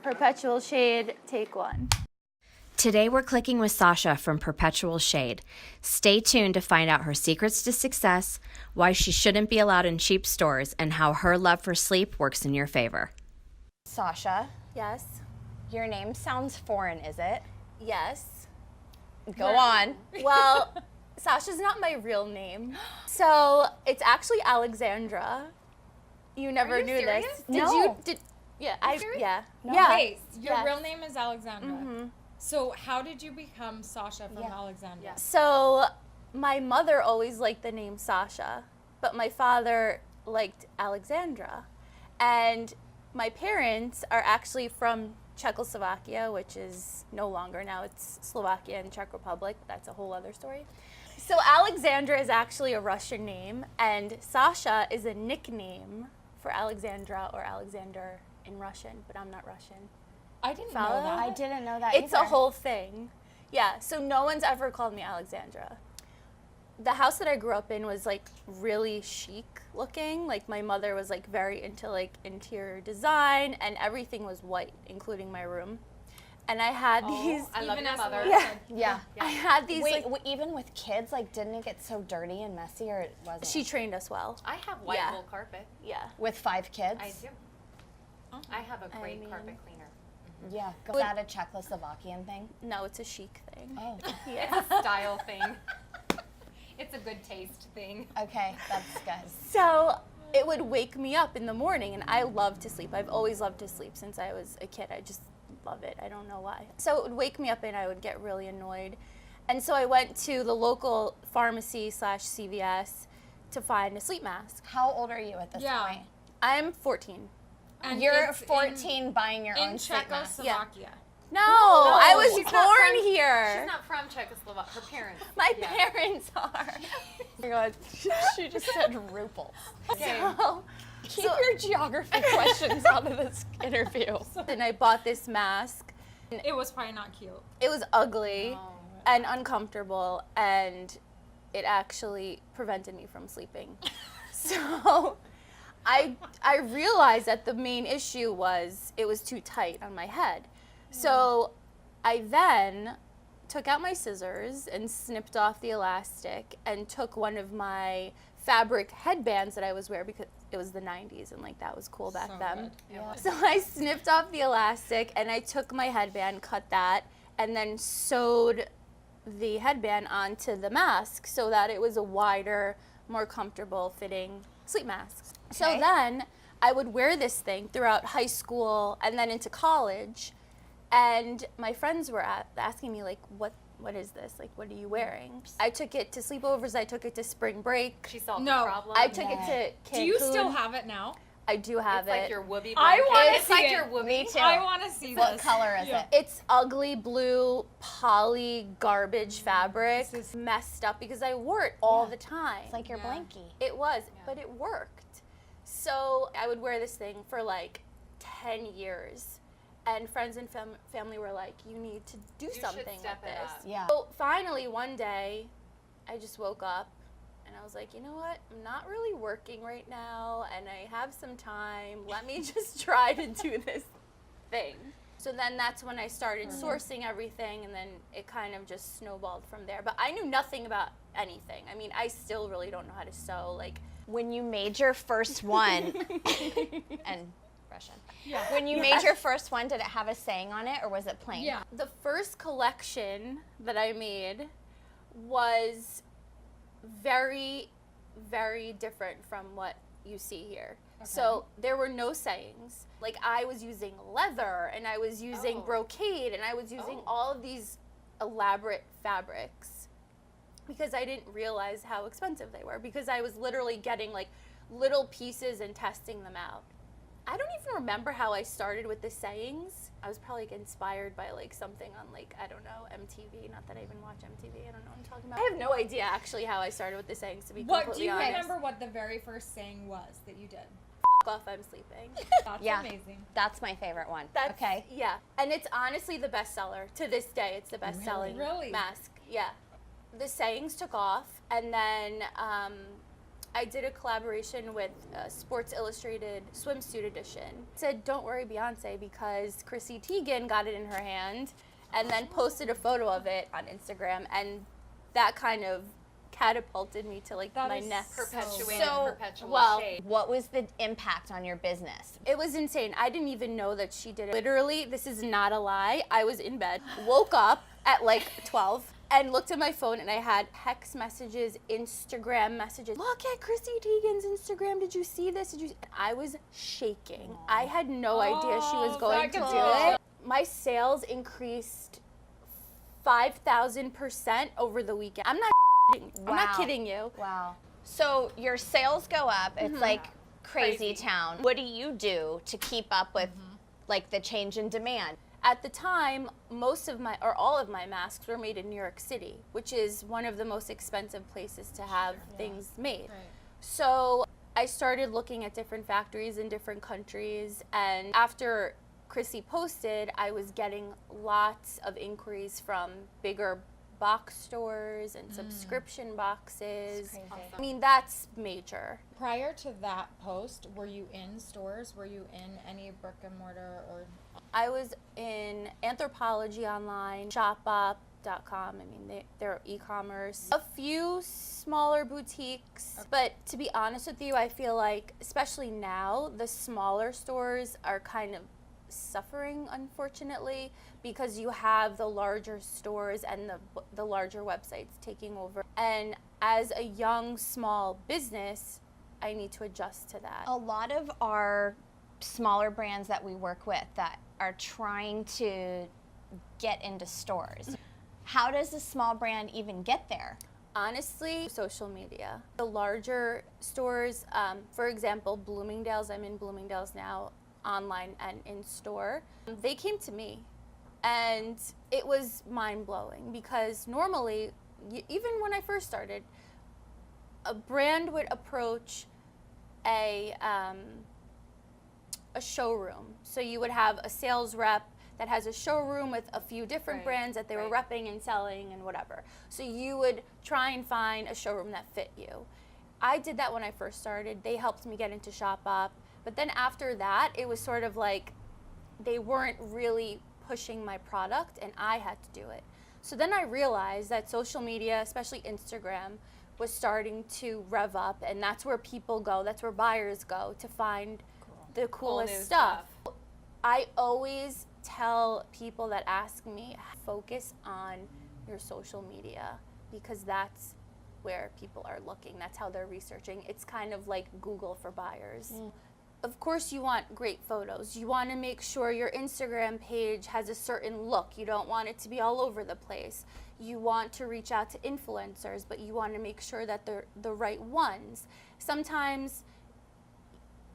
Perpetual Shade, take one. Today we're clicking with Sasha from Perpetual Shade. Stay tuned to find out her secrets to success, why she shouldn't be allowed in cheap stores, and how her love for sleep works in your favor. Sasha, Yes. your name sounds foreign, is it? Yes. Go on. Well, Sasha's not my real name. So it's actually Alexandra. You never knew serious? this. No. Yeah. No. Yeah. Wait, your Yes. real name is Alexandra. So how did you become Sasha from Alexandra? So my mother always liked the name Sasha, but my father liked Alexandra. And my parents are actually from Czechoslovakia, which is no longer now. It's Slovakia and Czech Republic. That's a whole other story. So Alexandra is actually a Russian name, and Sasha is a nickname for Alexandra or Alexander in Russian, but I'm not Russian. I didn't Follow? know that. I didn't know that It's either. a whole thing. Yeah, so no one's ever called me Alexandra. The house that I grew up in was like really chic looking. Like my mother was like very into like interior design, and everything was white, including my room. And I had these. I love your mother. Yeah. I had these. Wait, like, even with kids, like, didn't it get so dirty and messy, or it wasn't? she trained us well. I have white Yeah. wool carpet. Yeah. With 5 kids? I do. I have a great mean- carpet cleaner. Yeah. Is that a Czechoslovakian thing? No, it's a chic thing. Oh. Yeah. Style thing. It's a good taste thing. Okay, that's good. So it would wake me up in the morning, and I love to sleep. I've always loved to sleep since I was a kid. I just love it. I don't know why. So it would wake me up, and I would get really annoyed. And so I went to the local pharmacy / CVS to find a sleep mask. How old are you at this Yeah. point? I'm 14. And You're it's 14 buying your in own sleep mask. Czechoslovakia. No, I was she's not born from- here. She's not from Czechoslovakia. Her parents. My parents are. Oh my God, she just said ruples. So, Keep your geography questions out of this interview. and I bought this mask. It was probably not cute. It was ugly and uncomfortable, and it actually prevented me from sleeping. So I realized that the main issue was it was too tight on my head. So I then took out my scissors and snipped off the elastic and took one of my fabric headbands that I was wearing because it was the 90s and like that was cool back So then. good. So I snipped off the elastic and I took my headband, cut that, and then sewed the headband onto the mask so that it was a wider, more comfortable fitting sleep mask. So Okay. then I would wear this thing throughout high school and then into college, and my friends were asking me like, what is this? Like, what are you wearing? I took it to sleepovers, I took it to spring break. She solved No. the problem. I took it to Cancun. Do you still have it now? I do have It's it. like your whoopee. I blanket. wanna It's see like it. your whoopee. Me too. I want to see What this. color is Yeah. it? It's ugly blue poly garbage fabric. This is- Messed up because I wore it all the time. It's like your Yeah. blankie. It was, but it worked. So I would wear this thing for like 10 years. And friends and family were like, you need to do should something with step it this. up. Yeah. So finally, one day, I just woke up and I was like, you know what? I'm not really working right now and I have some time. Let me just try to do this thing. So then that's when I started sourcing everything, and then it kind of just snowballed from there. But I knew nothing about anything. I mean, I still really don't know how to sew. Like, When you made your first one, and Russian. Yeah. When you made your first one, did it have a saying on it, or was it plain? Yeah. the first collection that I made was very, very different from what you see here. So there were no sayings. Like, I was using leather, and I was using Oh. brocade, and I was using Oh. all of these elaborate fabrics because I didn't realize how expensive they were, because I was literally getting like little pieces and testing them out. I don't even remember how I started with the sayings. I was probably like inspired by like something on like, I don't know, MTV. Not that I even watch MTV. I don't know what I'm talking about. I have no idea actually how I started with the sayings, to be What do completely you honest. remember? What the very first saying was that you did? F off, I'm sleeping. That's Yeah. amazing. That's my favorite one. That's, okay. Yeah. And it's honestly the best seller. To this day, it's the best selling Really? mask. Yeah. The sayings took off, and then I did a collaboration with Sports Illustrated Swimsuit Edition. It said, "Don't worry, Beyonce," because Chrissy Teigen got it in her hand and then posted a photo of it on Instagram, and that kind of catapulted me to like That my is next. Perpetuated perpetual well, shade. What was the impact on your business? It was insane. I didn't even know that she did it. Literally, this is not a lie. I was in bed, woke up at like 12, and looked at my phone, and I had text messages, Instagram messages. "Look at Chrissy Teigen's Instagram. Did you see this? Did you?" I was shaking. I had no idea she was going to do it. My sales increased 5,000% over the weekend. I'm not kidding. I'm not Wow. kidding you. Wow. So your sales go up. It's like crazy Crazy. town. What do you do to keep up with like the change in demand? At the time, most of my, or all of my masks were made in New York City, which is one of the most expensive places to have things made. So I started looking at different factories in different countries, and after Chrissy posted, I was getting lots of inquiries from bigger box stores and subscription boxes. I mean, that's major. Prior to that post, were you in stores? Were you in any brick and mortar or? I was in Anthropology online, ShopUp.com. I mean, they're e-commerce. A few smaller boutiques, but to be honest with you, I feel like, especially now, the smaller stores are kind of suffering, unfortunately, because you have the larger stores and the larger websites taking over. And as a young, small business, I need to adjust to that. A lot of our smaller brands that we work with that are trying to get into stores. How does a small brand even get there? Honestly, social media. The larger stores, for example, Bloomingdale's, I'm in Bloomingdale's now, online and in store, they came to me, and it was mind-blowing because normally, even when I first started, a brand would approach a showroom. So you would have a sales rep that has a showroom with a few different brands that they were repping and selling and whatever. So you would try and find a showroom that fit you. I did that when I first started. They helped me get into ShopUp. But then after that, it was sort of like they weren't really pushing my product, and I had to do it. So then I realized that social media, especially Instagram, was starting to rev up, and that's where people go, that's where buyers go to find the coolest new stuff. I always tell people that ask me, focus on your social media, because that's where people are looking. That's how they're researching. It's kind of like Google for buyers. Of course, you want great photos. You want to make sure your Instagram page has a certain look. You don't want it to be all over the place. You want to reach out to influencers, but you want to make sure that they're the right ones. Sometimes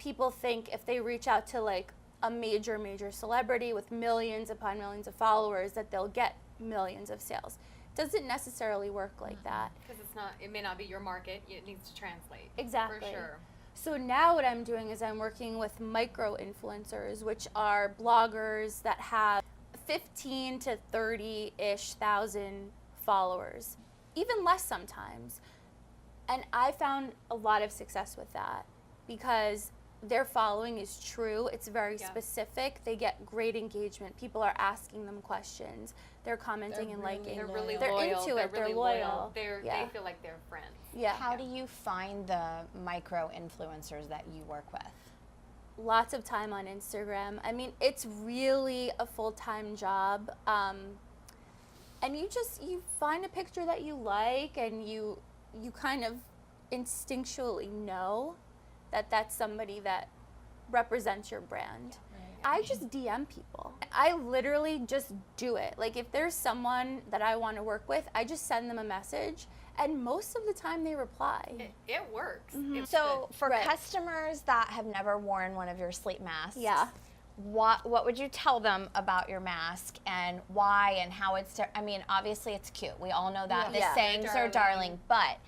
people think if they reach out to like a major celebrity with millions upon millions of followers that they'll get millions of sales. It doesn't necessarily work like that. Because it may not be your market. It needs to translate. Exactly. For sure. So now what I'm doing is I'm working with micro influencers, which are bloggers that have 15 to 30-ish thousand followers, even less sometimes. And I found a lot of success with that because their following is true. It's very specific. They get great engagement. People are asking them questions. They're commenting and liking. They're really They're loyal. into it. They're really loyal. They feel like they're friends. Yeah. How do you find the micro influencers that you work with? Lots of time on Instagram. I mean, it's really a full-time job. And you find a picture that you like, and you kind of instinctually know that that's somebody that represents your brand. I just DM people. I literally just do it. Like if there's someone that I want to work with, I just send them a message, and most of the time they reply. It works. It's So good. for customers that have never worn one of your sleep masks, what would you tell them about your mask and why and how it's, I mean, obviously it's cute. We all know that. The sayings are darling, but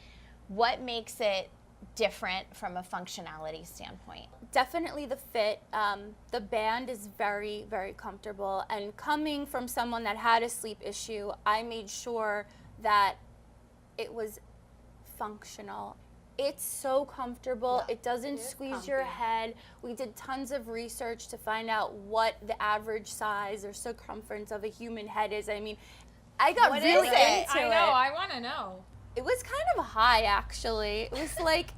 what makes it different from a functionality standpoint? Definitely the fit. The band is very, very comfortable. And coming from someone that had a sleep issue, I made sure that it was functional. It's so comfortable. Yeah. It doesn't squeeze your head. We did tons of research to find out what the average size or circumference of a human head is. I mean, I got What really is it? into I it. know. I want to know. It was kind of high, actually. It was like,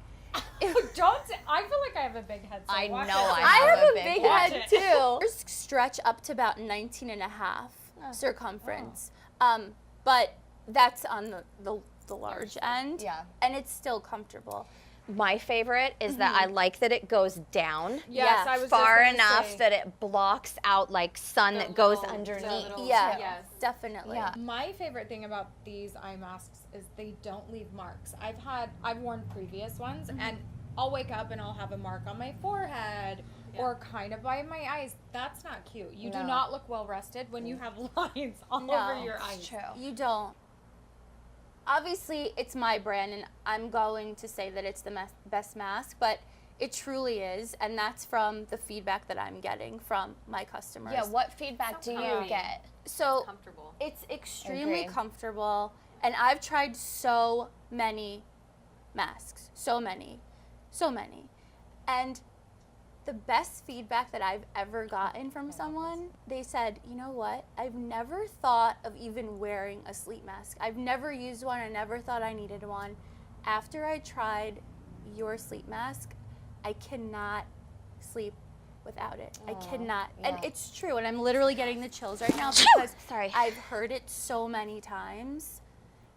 Don't. I feel like I have a big head. So I watch know it. I I have a big big head. head too. Yours stretch up to about 19 and a half circumference. But that's on the large end. Yeah. And it's still comfortable. My favorite is that I like that it goes down Yes, Yeah. I was far just gonna enough say. that it blocks out like sun that goes underneath. Yeah, Yes. definitely. Yeah. My favorite thing about these eye masks is they don't leave marks. I've worn previous ones and I'll wake up and I'll have a mark on my forehead or kind of by my eyes. That's not cute. You do No. not look well rested when you have lines all No, over your It's eyes. true. You don't. Obviously, it's my brand, and I'm going to say that it's the best mask, but it truly is, and that's from the feedback that I'm getting from my customers. Yeah, what feedback do you comfy. get? So Comfortable. it's extremely Agreed. comfortable, and I've tried so many masks, so many, and the best feedback that I've ever gotten from someone, they said, you know what, I've never thought of even wearing a sleep mask. I've never used one. I never thought I needed one. After I tried your sleep mask, I cannot sleep without it. I cannot. And yeah. it's true, and I'm literally getting the chills right now because Sorry. I've heard it so many times.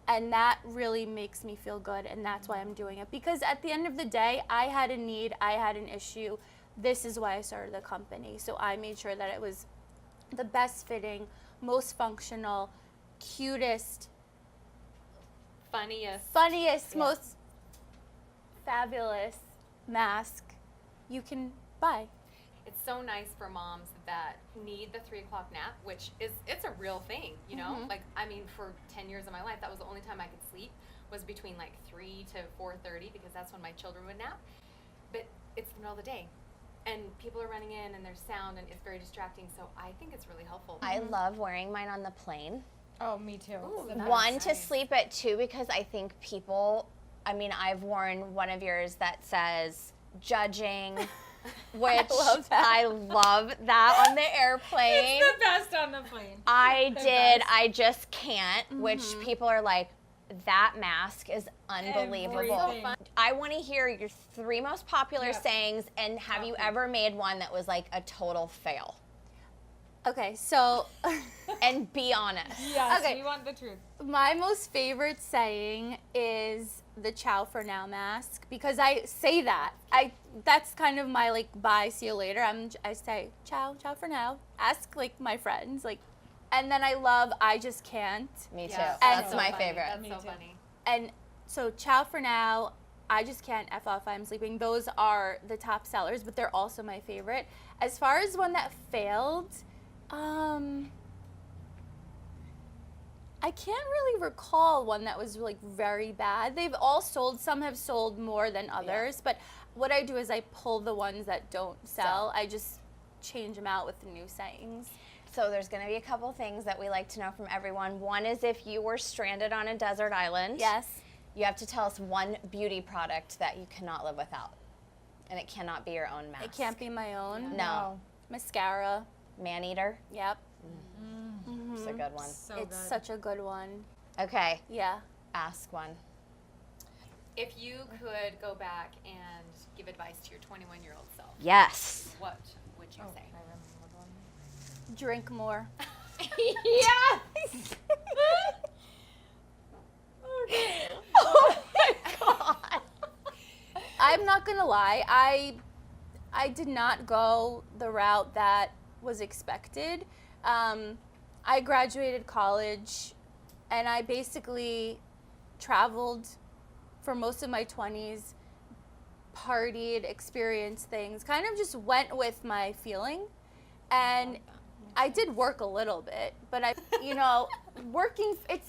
And that really makes me feel good, and that's why I'm doing it. Because at the end of the day, I had a need, I had an issue. This is why I started the company. So I made sure that it was the best fitting, most functional, cutest, funniest, most fabulous mask you can buy. It's so nice for moms that need the 3 o'clock nap, which it's a real thing, you know? Like, I mean, for 10 years of my life, that was the only time I could sleep was between like 3 to 4:30 because that's when my children would nap. But it's the middle of the day. And people are running in and there's sound and it's very distracting. So I think it's really helpful. I love wearing mine on the plane. Oh, me too. It's the best. One, to sleep at, two, because I think people, I mean, I've worn one of yours that says judging, which I love that on the airplane. It's the best on the plane. I The did, best. I just can't, which people are like, that mask is unbelievable. Everything. I want to hear your 3 most popular Yep. sayings, and have you ever made one that was like a total fail? Okay, so And be honest. Yes, Okay. we want the truth. my most favorite saying is the ciao for now mask because I say that. That's kind of my like bye, see you later. I say ciao for now. Ask like my friends like, and then I love I just can't. Me too. Yeah, That's so my funny. favorite. That's Me so too. funny. And so ciao for now, I just can't, F off, I'm sleeping. Those are the top sellers, but they're also my favorite. As far as one that failed, I can't really recall one that was like very bad. They've all sold, some have sold more than others, but what I do is I pull the ones that don't sell. I just change them out with the new sayings. So there's going to be a couple things that we like to know from everyone. One is if you were stranded on a desert island. Yes. You have to tell us one beauty product that you cannot live without. And it cannot be your own mask. It can't be my own. No. Mascara. Man-eater. Yep. It's a good one. So It's good. such a good one. Okay. Yeah. Ask one. If you could go back and give advice to your 21-year-old self, Yes. what would you Oh, say? I remember one. Drink more. Yes. Oh my God. I'm not gonna lie. I did not go the route that was expected. I graduated college, and I basically traveled for most of my 20s, partied, experienced things, kind of just went with my feeling. And I did work a little bit, but working, it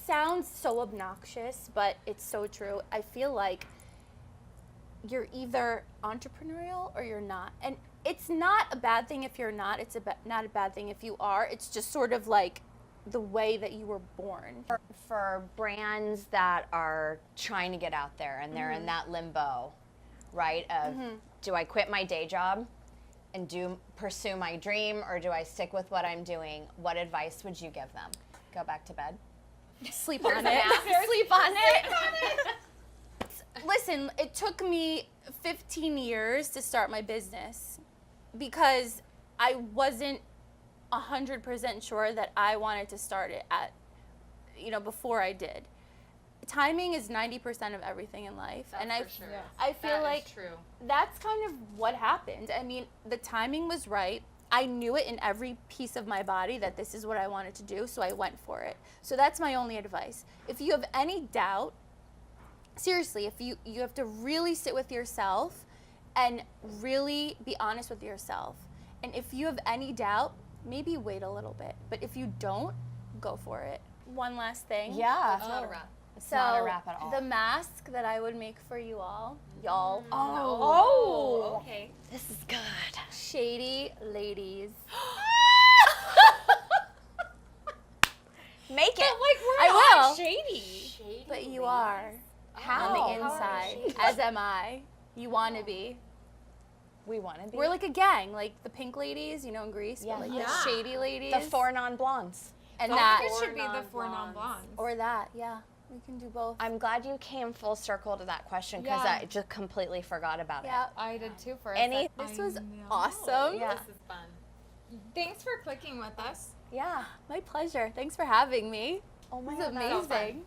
sounds so obnoxious, but it's so true. I feel like you're either entrepreneurial or you're not. And it's not a bad thing if you're not. It's not a bad thing if you are. It's just sort of like the way that you were born. For brands that are trying to get out there and they're in that limbo, right? Of do I quit my day job and pursue my dream, or do I stick with what I'm doing? What advice would you give them? Go back to bed. Sleep on it. Sleep on it. Listen, it took me 15 years to start my business because I wasn't 100% sure that I wanted to start it before I did. Timing is 90% of everything in life. That's and for sure. I feel That like is true. that's kind of what happened. I mean, the timing was right. I knew it in every piece of my body that this is what I wanted to do, so I went for it. So that's my only advice. If you have any doubt, seriously, if you have to really sit with yourself and really be honest with yourself. And if you have any doubt, maybe wait a little bit. But if you don't, go for it. One last thing. Yeah. It's not a wrap. It's not a wrap at all. The mask that I would make for you all, y'all. Oh. Okay. This is good. Shady ladies. Make it. I will. Shady. But you are. How? On the How are inside, we shady? as am I. You want to be. We want to be. We're like a gang, like the pink ladies, in Greece, Yeah. but like Yeah. the shady ladies. the 4 non-blondes. and I that, think it should be the non-blondes. 4 non-blondes. or that, yeah. We can do both. I'm glad you came full circle to that question because Yeah. I just completely forgot about Yeah. I did too for a Any- sec. This was I know. awesome. Yeah. This is fun. Thanks for clicking with us. it. Yeah. My pleasure. Thanks for having me. Oh my This is God. amazing.